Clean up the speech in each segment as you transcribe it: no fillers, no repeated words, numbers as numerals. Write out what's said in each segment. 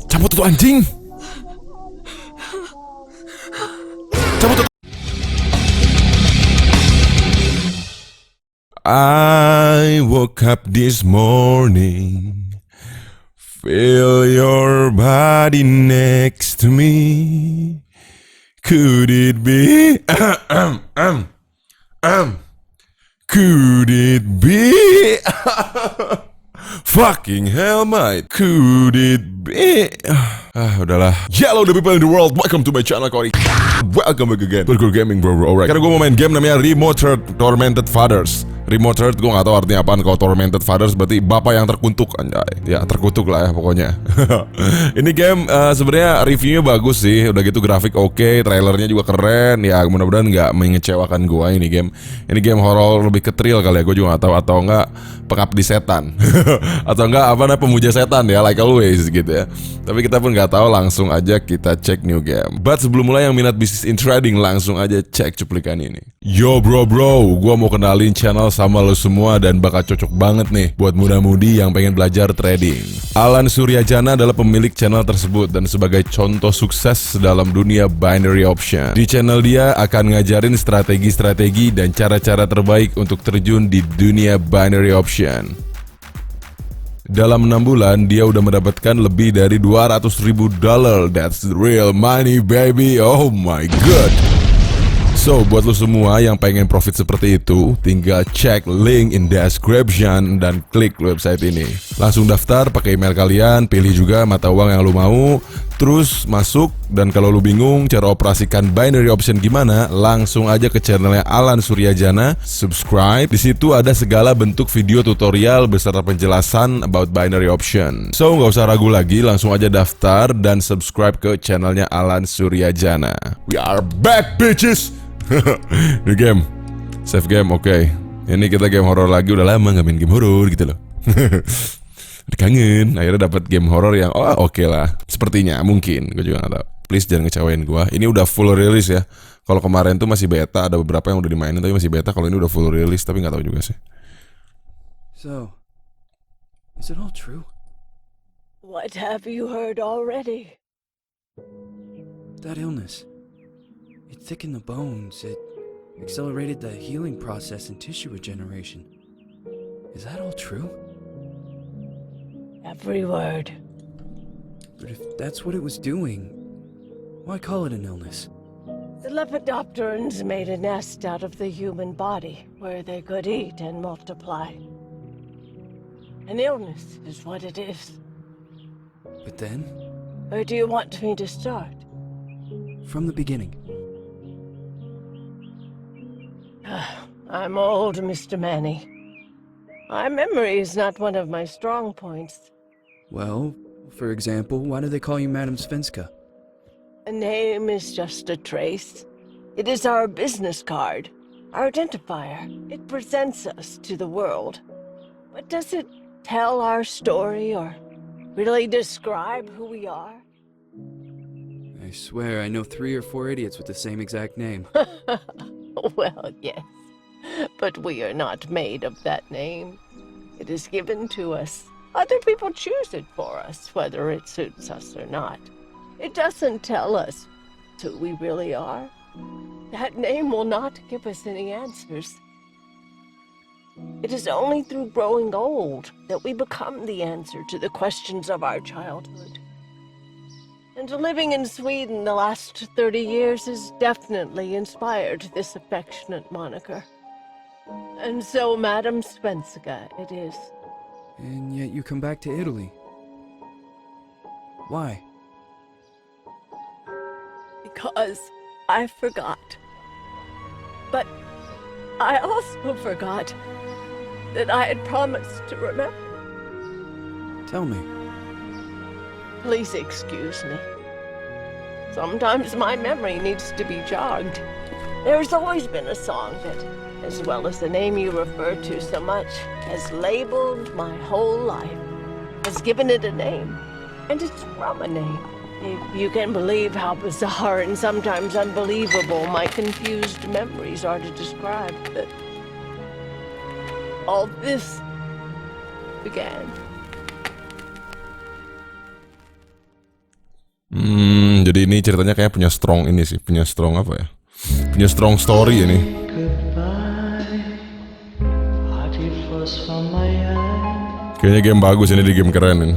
Cabut tuh anjing. Cabut tuh. I woke up this morning, feel your body next to me. Could it be? Could it be? Fucking hell, mate. Could it be? Udahlah. Hello the people in the world. Welcome to my channel, Qorygore. Welcome back again. Qorygore Gaming, bro. Alright. Karena gue mau main game namanya Remothered Tormented Fathers. Remothered, gue gak tahu artinya apaan. Kalau Tormented Fathers berarti bapak yang terkutuk, anjay. Ya terkutuk lah ya pokoknya. Ini game sebenarnya reviewnya bagus sih. Udah gitu grafik oke, trailernya juga keren. Ya mudah-mudahan gak mengecewakan gue ini game. Ini game horror lebih ke thrill kali ya. Gue juga gak tahu atau enggak pengabdi setan. Atau enggak apa namanya pemuja setan ya, like always gitu ya. Tapi kita pun gak tahu, langsung aja kita cek new game. But sebelum mulai, yang minat bisnis in trading langsung aja cek cuplikan ini. Yo bro, gue mau kenalin channel sama lo semua dan bakal cocok banget nih buat muda-mudi yang pengen belajar trading. Alan Suryajana adalah pemilik channel tersebut dan sebagai contoh sukses dalam dunia binary option. Di channel dia akan ngajarin strategi-strategi dan cara-cara terbaik untuk terjun di dunia binary option. Dalam 6 bulan, dia udah mendapatkan lebih dari $200.000. That's real money, baby. Oh my god. So, buat lo semua yang pengen profit seperti itu, tinggal cek link in description dan klik website ini. Langsung daftar pakai email kalian, pilih juga mata uang yang lo mau, terus masuk. Dan kalau lo bingung cara operasikan binary option gimana, langsung aja ke channelnya Alan Suryajana, subscribe. Di situ ada segala bentuk video tutorial beserta penjelasan about binary option. So, nggak usah ragu lagi, langsung aja daftar dan subscribe ke channelnya Alan Suryajana. We are back, bitches! New game, save game, oke. Ini kita game horror lagi, udah lama nggak main game horror gitu loh. Kangen, akhirnya dapat game horror yang oke lah. Sepertinya, mungkin, gue juga nggak tahu. Please jangan ngecewain gue. Ini udah full release ya. Kalau kemarin tuh masih beta, ada beberapa yang udah dimainin tapi masih beta. Kalau ini udah full release tapi nggak tahu juga sih. So, is it all true? What have you heard already? That illness. It thickened the bones, it accelerated the healing process and tissue regeneration. Is that all true? Every word. But if that's what it was doing, why call it an illness? The Lepidopterans made a nest out of the human body where they could eat and multiply. An illness is what it is. But then, Where do you want me to start? from the beginning. I'm old, Mr. Manny. My memory is not one of my strong points. Well, for example, why do they call you Madam Svenska? A name is just a trace. It is our business card, our identifier. It presents us to the world. But does it tell our story or really describe who we are? I swear I know 3 or 4 idiots with the same exact name. Well, yes. But we are not made of that name. It is given to us. Other people choose it for us, whether it suits us or not. It doesn't tell us who we really are. That name will not give us any answers. It is only through growing old that we become the answer to the questions of our childhood. And living in Sweden the last 30 years has definitely inspired this affectionate moniker. And so, Madam Svenska, it is. And yet you come back to Italy. Why? Because I forgot. But I also forgot that I had promised to remember. Tell me. Please excuse me. Sometimes my memory needs to be jogged. There's always been a song that, as well as the name you refer to so much, has labeled my whole life, has given it a name, and it's from a name. If you can believe how bizarre and sometimes unbelievable my confused memories are to describe that all this began. Jadi ini ceritanya kayak punya strong ini sih, punya strong apa ya? Punya strong story ini. Kayaknya game bagus ini, di game keren ini.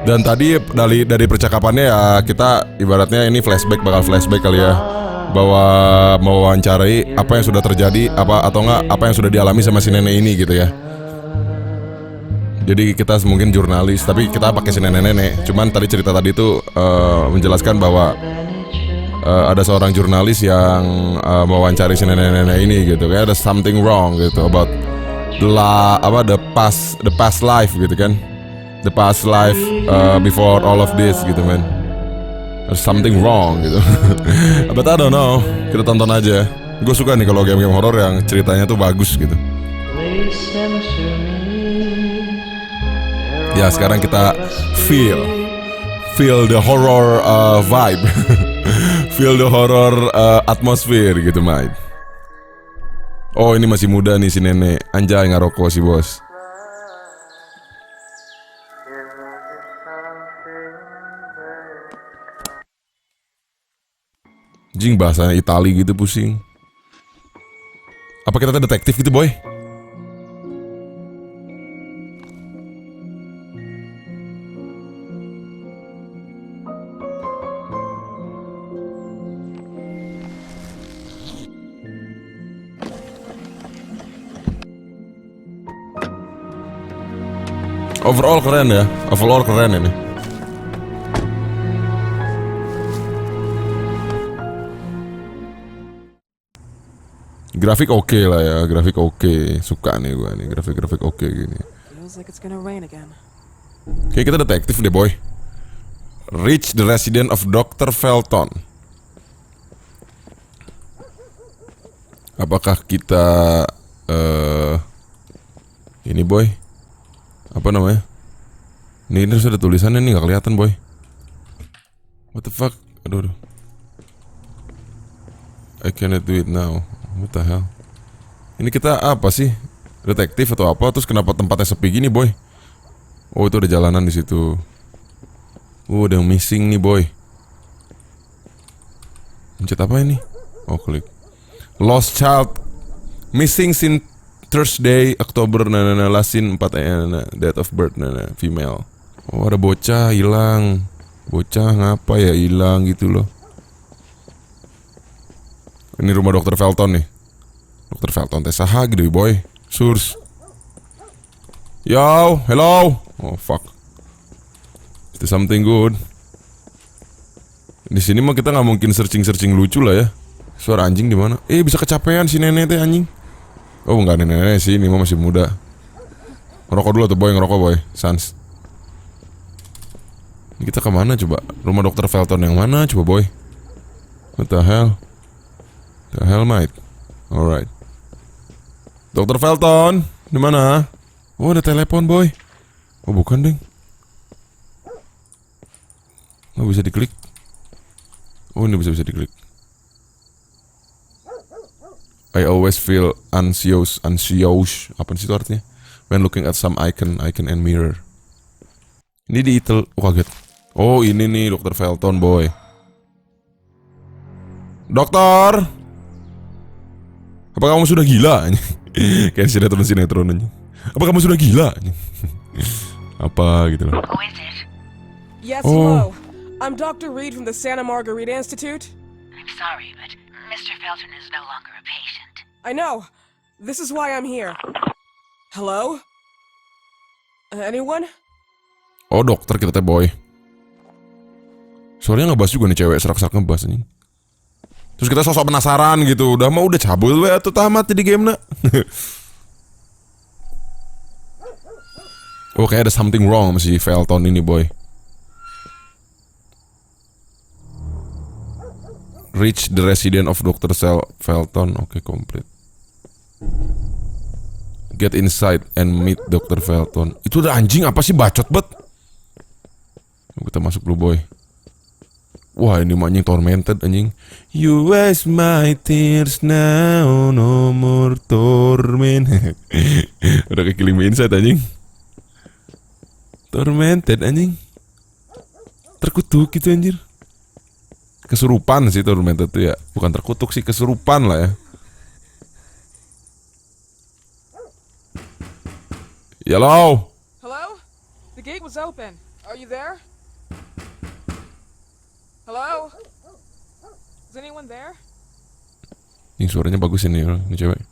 Dan tadi dari percakapannya ya kita ibaratnya ini flashback, bakal flashback kali ya, bahwa mewawancarai apa yang sudah terjadi, apa atau enggak apa yang sudah dialami sama si nenek ini gitu ya. Jadi kita mungkin jurnalis, tapi kita pakai si nenek-nenek. Cuman tadi cerita tadi itu menjelaskan bahwa ada seorang jurnalis yang mewawancari si nenek-nenek ini gitu. Kayak ada something wrong gitu about the past life gitu kan. The past life before all of this gitu man. There's something wrong gitu. But I don't know. Kita tonton aja. Gue suka nih kalau game-game horor yang ceritanya tuh bagus gitu. Ya sekarang kita feel the horror vibe. Feel the horror atmosphere gitu mate. Oh ini masih muda nih si nenek. Anjay nggak rokok si bos. Jing bahasanya Itali gitu pusing. Apa kita detektif gitu boy? Overall keren ya, overall keren ini. Grafik oke lah ya, grafik oke. Suka nih gue nih, grafik oke gini. Oke, kita detektif deh boy. Reach the residence of Dr. Felton. Apakah kita ini boy? Apa namanya? Ini terus ada tulisannya nih, gak kelihatan boy. What the fuck? Aduh. I cannot do it now. What the hell? Ini kita apa sih? Detektif atau apa? Terus kenapa tempatnya sepi gini boy? Oh itu ada jalanan di situ. Ada yang missing nih boy. Mencet apa ini? Oh klik. Lost child missing since Thursday, Oktober, lasin 4 date of birth, female. Oh ada bocah hilang. Bocah ngapa ya hilang gitu loh. Ini rumah Dr. Felton nih. Dr. Felton teh saha gitu boy. Source. Yo, hello. Oh fuck. Itu something good. Di sini mah kita nggak mungkin searching lucu lah ya. Suara anjing di mana? Bisa kecapean si nenek teh anjing. Oh enggak nenek sih, ini mah masih muda. Ngerokok dulu tuh boy, ngerokok boy. Sans. Ini kita kemana coba? Rumah Dr. Felton yang mana coba boy? What the hell? The hell mate? Alright. Dr. Felton, di mana? Oh ada telepon boy. Oh bukan deng. Oh bisa diklik. Oh ini bisa diklik. I always feel anxious. Apa sih itu artinya? When looking at some icon and mirror. Ini di Itel, kaget. Oh ini nih Dr. Felton boy. Dokter, apa kamu sudah gila? Kayak sinetron aja. Apa kamu sudah gila? Apa gitu loh. Who is it? Yes, hello. I'm Dr. Reed from the Santa Margarita Institute. I'm sorry, but Mr. Felton is no longer a patient. I know. This is why I'm here. Hello? Anyone? Oh dokter kita teh boy. Soalnya ngebahas juga nih cewek serak-serak ngebahas nih. Terus kita sosok penasaran gitu. Udah cabut we atuh tamat di game na. Oh kayak ada something wrong sama si Felton ini boy. Reach the residence of Dr. Felton. Oke, complete. Get inside and meet Dr. Felton. Itu ada anjing apa sih bacot bet? Kita masuk dulu boy. Wah ini anjing tormented anjing. You waste my tears now, no more torment. Udah kayak Killing Me Inside anjing. Tormented anjing. Terkutuk gitu anjir. Kesurupan sih tormented tuh ya. Bukan terkutuk sih, kesurupan lah ya. Hello. Hello? The gate was open. Are you there? Hello? Is anyone there? Ini suaranya bagus ini cewek.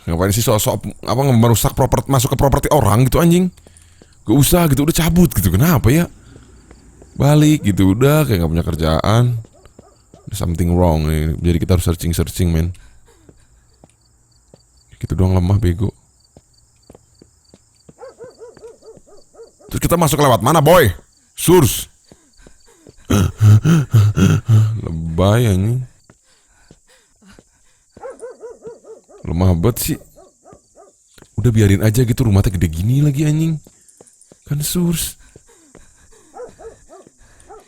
Ngapain sih sok-sok apa merusak properti, masuk ke properti orang gitu anjing? Gak usah gitu, udah cabut gitu. Kenapa ya? Balik gitu udah kayak gak punya kerjaan. There's something wrong nih. Jadi kita harus searching men. Gitu doang lemah bego. Terus kita masuk lewat mana boy? Source. Lebay anjing. Lemah banget sih. Udah biarin aja gitu, rumahnya gede gini lagi anjing. Kan source.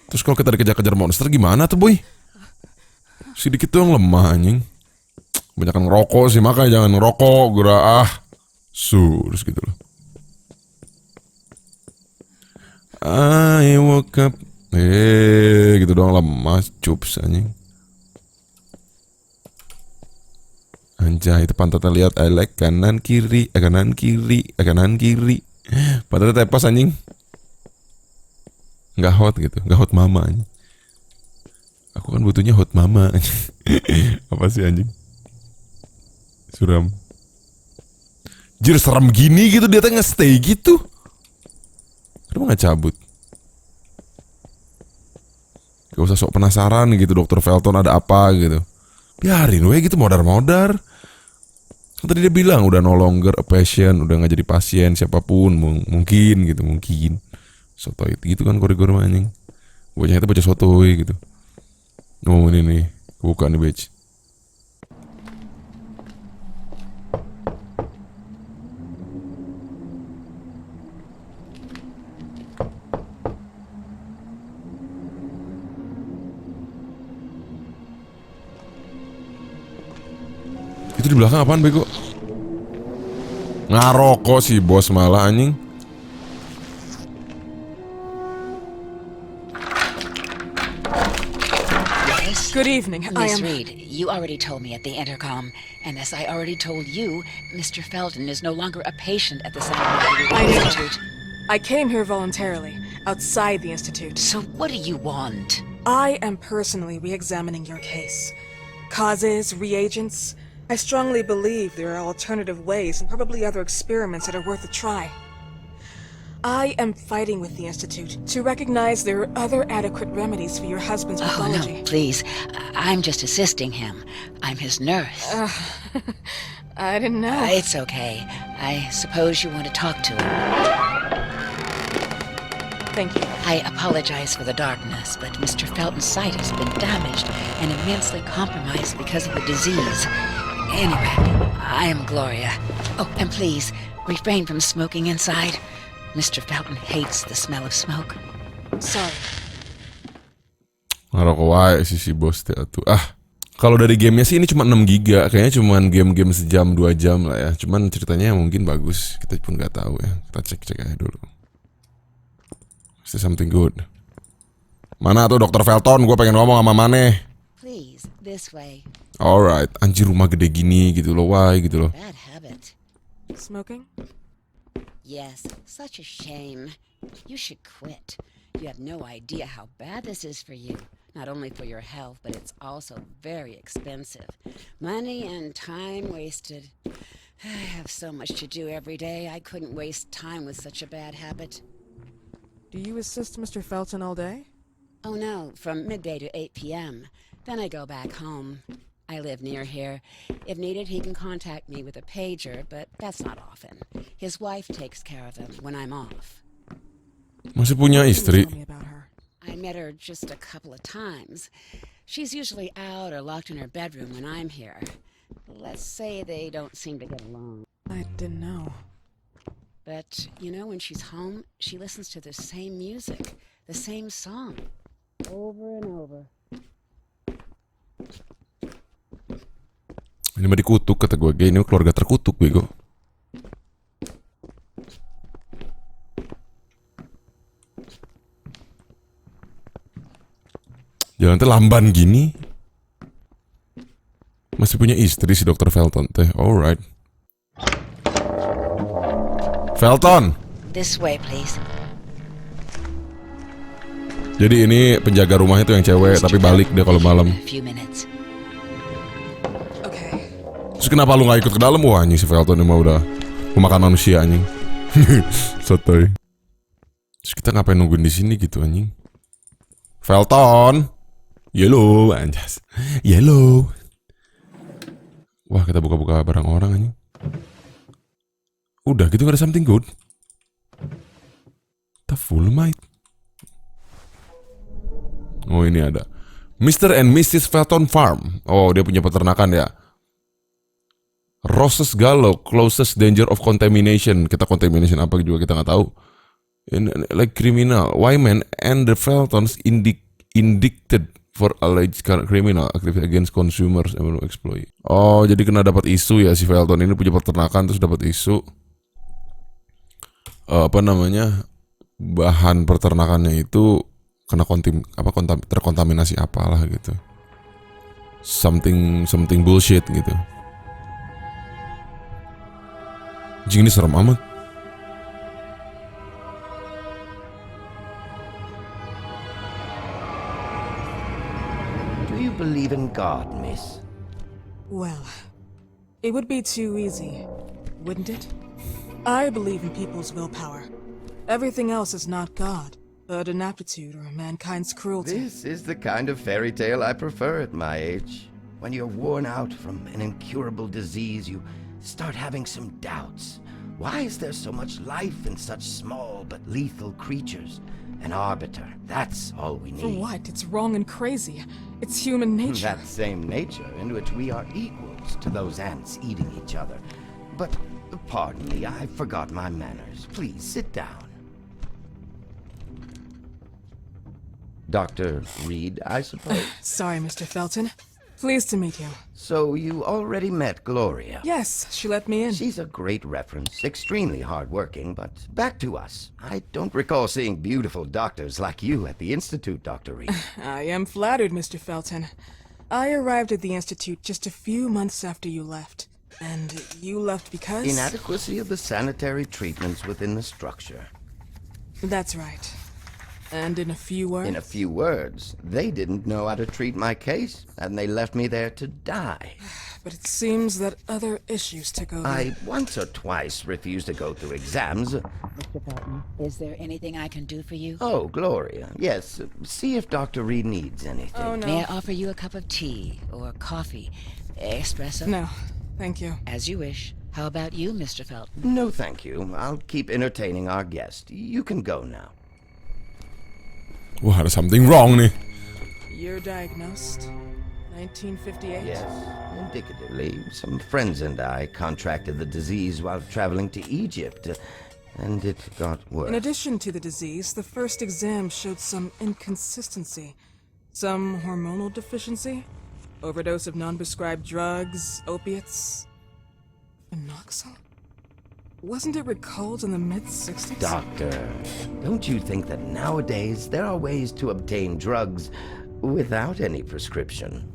Terus kalau kita dikejar-kejar monster gimana tuh boy? Sedikit doang lemah anjing. Banyakan ngerokok sih, makanya jangan ngerokok. Gerah source gitu loh. I woke up. Gitu doang lemah. Cups anjing. Anjay, itu pantatnya lihat, I like kanan kiri, kanan kiri, kanan kiri. Pantatnya tepas anjing. Nggak hot gitu, nggak hot mama anjing. Aku kan butuhnya hot mama anjing. Apa sih anjing? Suram. Jir serem gini gitu, dia tengah stay gitu. Kenapa nggak cabut? Gak usah sok penasaran gitu, Dr. Felton ada apa gitu. Biarin we gitu, modar-modar. Tadi dia bilang udah no longer a patient, udah gak jadi pasien siapapun, mungkin gitu, mungkin. Sotoy gitu kan Qorygore anjing. Bocahnya itu bocah sotoy gitu. Ini nih, buka nih batch. Itu di belakang apaan bego? Ngarokok sih bos malah anjing. Yes? Good evening. I Miss am... Reed, you already told me at the intercom, and as I already told you, Mr. Felton is no longer a patient at the Scientific I know. Institute. I came here voluntarily, outside the Institute. So what do you want? I am personally re-examining your case. Causes, reagents... I strongly believe there are alternative ways and probably other experiments that are worth a try. I am fighting with the Institute to recognize there are other adequate remedies for your husband's Oh, pathology. no, please. I'm just assisting him. I'm his nurse. I didn't know. It's okay. I suppose you want to talk to him. Thank you. I apologize for the darkness, but Mr. Felton's sight has been damaged and immensely compromised because of the disease. Anyway, I am Gloria. Oh, and please, refrain from smoking inside. Mr. Felton hates the smell of smoke. Sorry. Ngerokok wae si bos teh atuh. Kalau dari gamenya sih ini cuma 6 giga, kayaknya cuma game-game sejam 2 jam lah ya. Cuman ceritanya mungkin bagus, kita pun nggak tahu ya. Kita cek aja dulu. Is there something good? Mana tuh Dr. Felton? Gue pengen ngomong sama Maneh. Please, this way. Alright, anjir rumah gede gini gitu loh, why gitu loh. Bad habit. Smoking? Yes, such a shame. You should quit. You have no idea how bad this is for you. Not only for your health, but it's also very expensive. Money and time wasted. I have so much to do every day. I couldn't waste time with such a bad habit. Do you assist Mr. Felton all day? Oh no, from midday to 8 p.m. Then I go back home. I live near here. If needed, he can contact me with a pager, but that's not often. His wife takes care of him when I'm off. Masih punya istri? Tell me about her. I met her just a couple of times. She's usually out or locked in her bedroom when I'm here. Let's say they don't seem to get along. I didn't know. But, you know, when she's home, she listens to the same music, the same song, over and over. Ini mah dikutuk kata gue, ini keluarga terkutuk bego. Jalan teh lamban gini. Masih punya istri si Dr. Felton teh. Alright. Felton. This way, please. Jadi ini penjaga rumahnya tuh yang cewek, tapi balik dia kalau malam. A few minutes. Okay. Terus kenapa lu gak ikut ke dalam? Wah anjing si Felton ini mah udah memakan manusia anjing. Sotoy. Terus kita ngapain nungguin di sini gitu anjing? Felton. Yellow anjas. Yellow. Wah kita buka-buka barang orang anjing. Udah gitu gak ada something good. Kita full might. Oh ini ada Mr. and Mrs. Felton Farm. Oh dia punya peternakan ya. Roses Gallo, closest danger of contamination. Kita contamination apa juga kita nggak tahu. Like criminal, Wyman and the Feltons indicted for alleged criminal activity against consumers and exploit. Oh jadi kena dapat isu ya si Felton ini punya peternakan terus dapat isu. Apa namanya, bahan peternakannya itu kena terkontaminasi apalah gitu. Something bullshit gitu. Jing ini serem amat. Do you believe in God, miss? Well, it would be too easy, wouldn't it? I believe in people's willpower. Everything else is not God, but an aptitude or mankind's cruelty. This is the kind of fairy tale I prefer at my age. When you're worn out from an incurable disease, you start having some doubts. Why is there so much life in such small but lethal creatures? An arbiter, that's all we need. For what? It's wrong and crazy. It's human nature. That same nature in which we are equals to those ants eating each other. But, pardon me, I forgot my manners. Please, sit down. Dr. Reed, I suppose? Sorry, Mr. Felton. Pleased to meet you. So you already met Gloria? Yes, she let me in. She's a great reference, extremely hardworking, but back to us. I don't recall seeing beautiful doctors like you at the Institute, Dr. Reed. I am flattered, Mr. Felton. I arrived at the Institute just a few months after you left. And you left because? Inadequacy of the sanitary treatments within the structure. That's right. And in a few words? In a few words, they didn't know how to treat my case, and they left me there to die. But it seems that other issues took over. I once or twice refused to go through exams. Mr. Felton, is there anything I can do for you? Oh, Gloria, yes. See if Dr. Reed needs anything. Oh, no. May I offer you a cup of tea or coffee? Espresso? No, thank you. As you wish. How about you, Mr. Felton? No, thank you. I'll keep entertaining our guest. You can go now. Wah ada something wrong nih. You're diagnosed? 1958? Yes, indicatively. Some friends and I contracted the disease while traveling to Egypt, and it got worse. In addition to the disease, the first exam showed some inconsistency. Some hormonal deficiency? Overdose of non-prescribed drugs, opiates? Phenoxyl? Wasn't it recalled in the mid-60s? Doctor, don't you think that nowadays there are ways to obtain drugs without any prescription?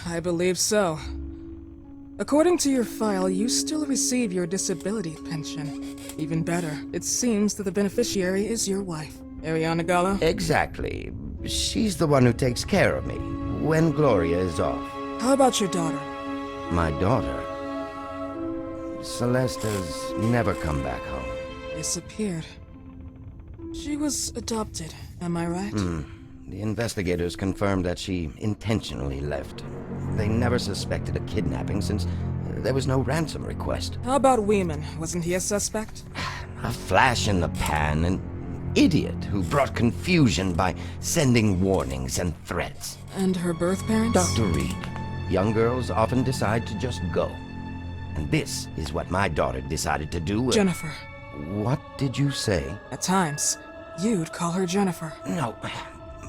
I believe so. According to your file, you still receive your disability pension. Even better, it seems that the beneficiary is your wife, Ariana Gallo. Exactly. She's the one who takes care of me when Gloria is off. How about your daughter? My daughter? Celeste has never come back home. Disappeared. She was adopted, am I right? The investigators confirmed that she intentionally left. They never suspected a kidnapping since there was no ransom request. How about Weeman? Wasn't he a suspect? A flash in the pan, an idiot who brought confusion by sending warnings and threats. And her birth parents? Dr. Reed, young girls often decide to just go. And this is what my daughter decided to do. Jennifer. What did you say? At times, you'd call her Jennifer. No,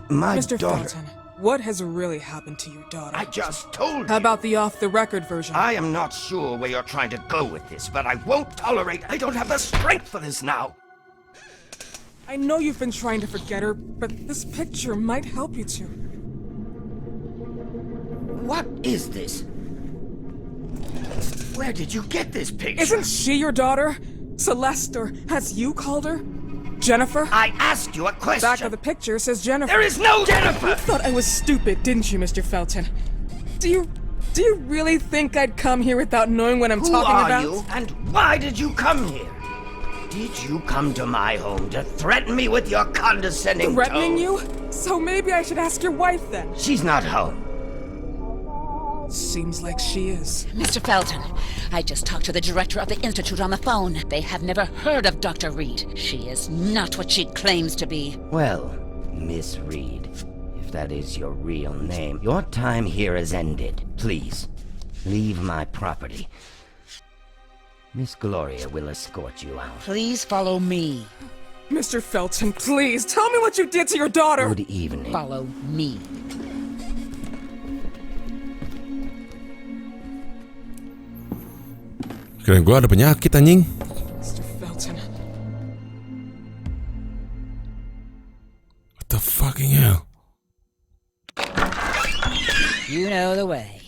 my Mr. daughter... Felton, what has really happened to your daughter? I just told you. How about the off-the-record version? I am not sure where you're trying to go with this, but I won't tolerate... I don't have the strength for this now. I know you've been trying to forget her, but this picture might help you to. What is this? Where did you get this picture? Isn't she your daughter? Celeste, or has you called her? Jennifer? I asked you a question. Back of the picture says Jennifer. There is no Jennifer! You thought I was stupid, didn't you, Mr. Felton? Do you really think I'd come here without knowing what I'm Who talking are about? you, and why did you come here? Did you come to my home to threaten me with your condescending Threatening tone? you? So maybe I should ask your wife then. She's not home. Seems like she is. Mr. Felton, I just talked to the director of the Institute on the phone. They have never heard of Dr. Reed. She is not what she claims to be. Well, Miss Reed, if that is your real name, your time here is ended. Please, leave my property. Miss Gloria will escort you out. Please follow me. Mr. Felton, please, tell me what you did to your daughter! Good evening. Follow me. Kirain gue ada penyakit anjing. Mr. Felton. What the fucking hell? You know the way.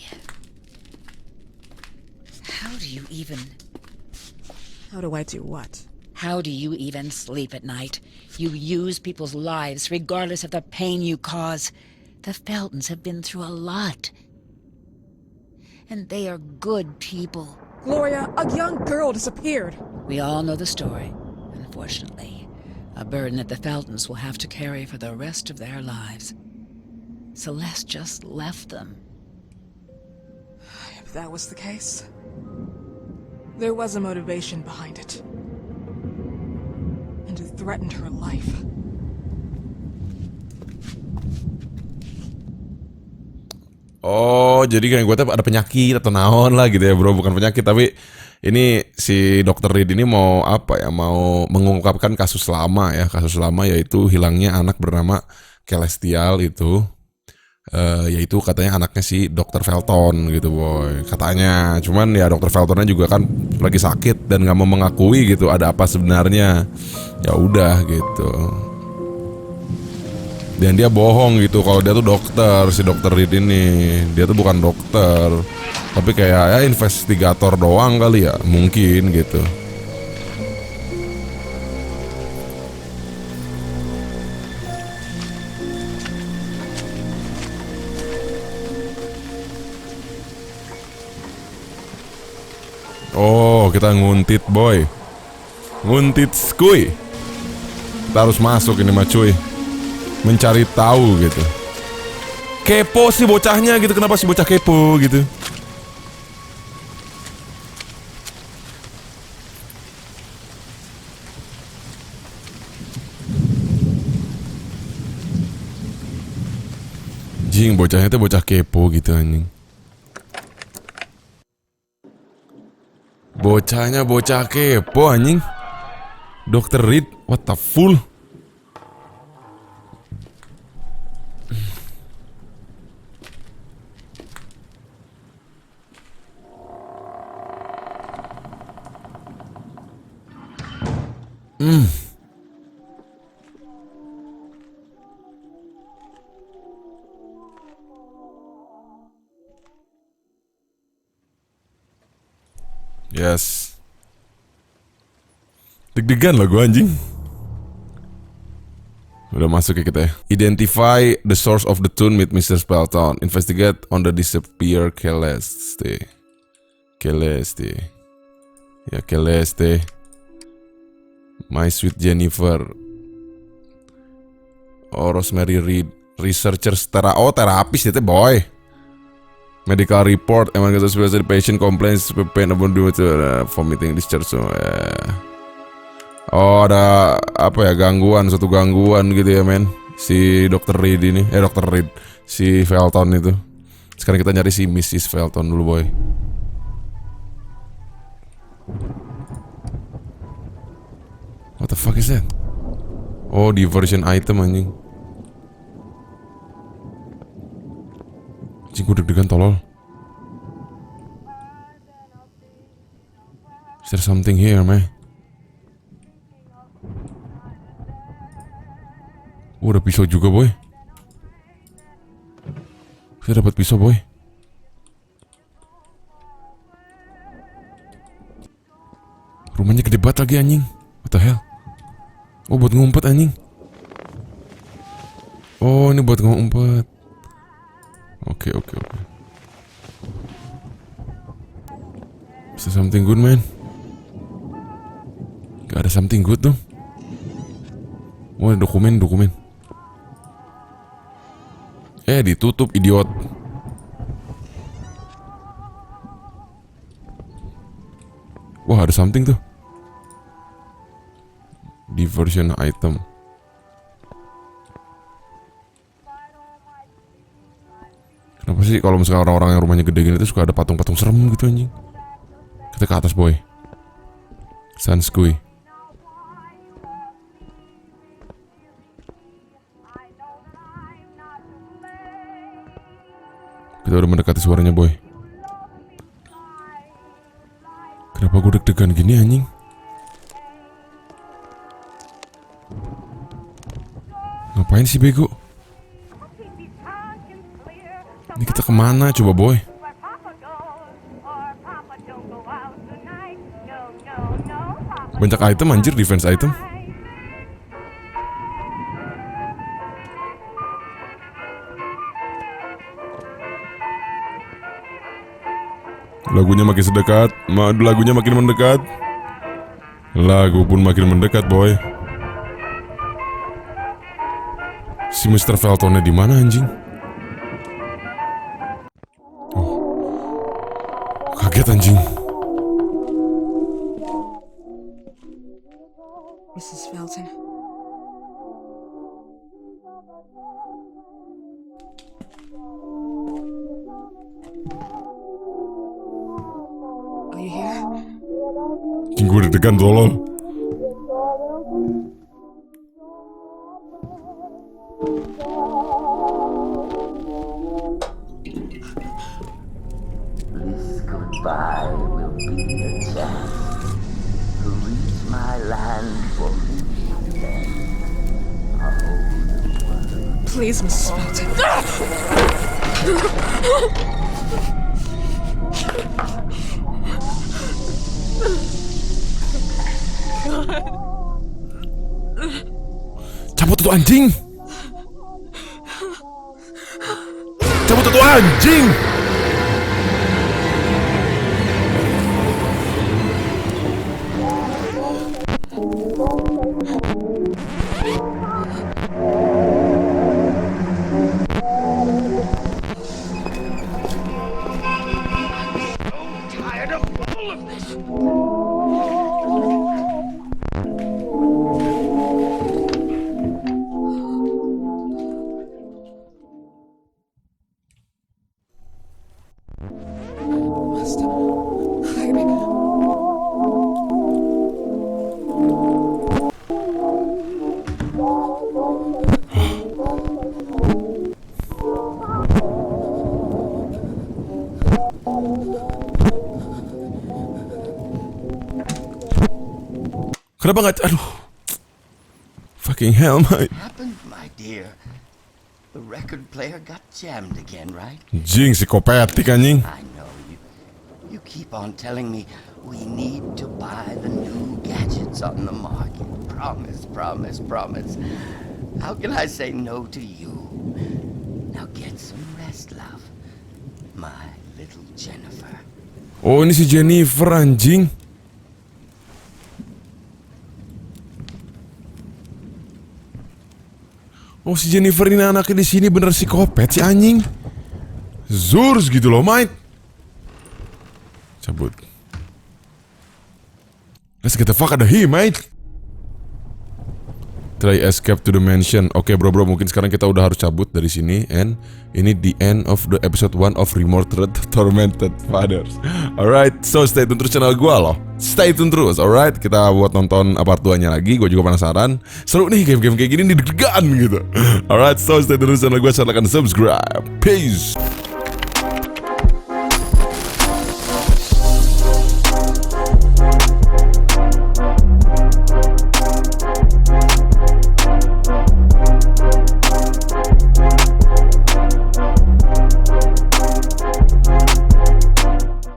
How do you even... How do I do what? How do you even sleep at night? You use people's lives regardless of the pain you cause. The Feltons have been through a lot. And they are good people. Gloria, a young girl disappeared. We all know the story, unfortunately. A burden that the Feltons will have to carry for the rest of their lives. Celeste just left them. If that was the case, there was a motivation behind it. And it threatened her life. Oh, jadi kayak gue tuh ada penyakit atau naon lah gitu ya bro. Bukan penyakit, tapi ini si Dr. Reed ini mau apa ya, mau mengungkapkan kasus lama ya. Kasus lama yaitu hilangnya anak bernama Celestial itu. Yaitu katanya anaknya si Dr. Felton gitu boy. Katanya, cuman ya Dr. Feltonnya juga kan lagi sakit dan gak mau mengakui gitu ada apa sebenarnya. Ya udah gitu. Dan dia bohong gitu kalau dia tuh dokter, si Dr. Reed ini. Dia tuh bukan dokter, tapi kayak ya investigator doang kali ya, mungkin gitu. Oh, kita nguntit boy. Nguntit skuy. Kita harus masuk ini mah cuy. Mencari tahu gitu. Kepo sih bocahnya gitu. Kenapa sih bocah kepo gitu? Jing, bocahnya tuh bocah kepo gitu anjing. Bocahnya bocah kepo anjing. Dr. Reed, what the full? Yes. Deg-degan lah gue anjing. Udah masuk ya kita ya. Identify the source of the tune with Mr. Spelton. Investigate on the disappear Celeste. Ya Celeste. My Sweet Jennifer. Oh, Rosemary Reed. Researchers terapis itu boy. Medical report. Emang kita sebagai patient complaints pain about vomiting discharge. Oh, ada apa ya, suatu gangguan gitu ya men. Si Dr. Reed ini, Dr. Reed, si Felton itu. Sekarang kita nyari si Mrs. Felton dulu boy. What the fuck is that? Oh, diversion item anjing. Anjing gue deg-degan tolol. Is there something here, man? Ada pisau juga boy. Saya dapat pisau boy. Rumahnya gede banget lagi anjing. What the hell? Oh buat ngumpet anjing. Oh ini buat ngumpet. Oke. Is there something good man? Gak ada something good tuh. Oh dokumen. Ditutup idiot. Wah ada something tuh. Diversion item. Kenapa sih kalau misalnya orang-orang yang rumahnya gede gini tuh suka ada patung-patung serem gitu anjing. Kita ke atas boy. Sanskui. Kita udah mendekati suaranya boy. Kenapa gue deg-degan gini anjing? Ngapain sih bego? Ini kita kemana coba boy? Banyak item anjir, defense item. Lagunya makin sedekat, lagunya makin mendekat. Lagu pun makin mendekat, boy. Si Mr. Feltonnya di mana anjing? Oh. Kaget anjing. Mrs. Felton. Are you here? Anjing gue deg-degan tolong. This goodbye will be a chance to reach my land for me then. Please, Mrs. Felton. Cabut tuh anjing. Cabut tuh anjing. Kenapa nggak? Aduh, fucking hell, mate. Happened, my dear? The record player got jammed again, right? Jing, psikopetik anjing. I know you keep on telling me we need to buy the new gadgets on the market. Promise. How can I say no to you? Now get some rest, love. My little Jennifer. Oh, ini si Jennifer anjing. Oh, si Jennifer ini anaknya di sini bener psikopet si anjing. Zurs gitu loh, mate. Cabut. Let's get the fuck out of here, mate. Try escape to the mansion. Oke, bro, mungkin sekarang kita udah harus cabut dari sini. And ini the end of the episode 1 of Remothered Tormented Fathers. Alright, so stay tune terus channel gue loh. Stay tune terus, alright. Kita buat nonton part 2-nya lagi. Gue juga penasaran. Seru nih game-game kayak gini, deg-degan gitu. Alright, so stay tune terus channel gue. Silahkan subscribe. Peace.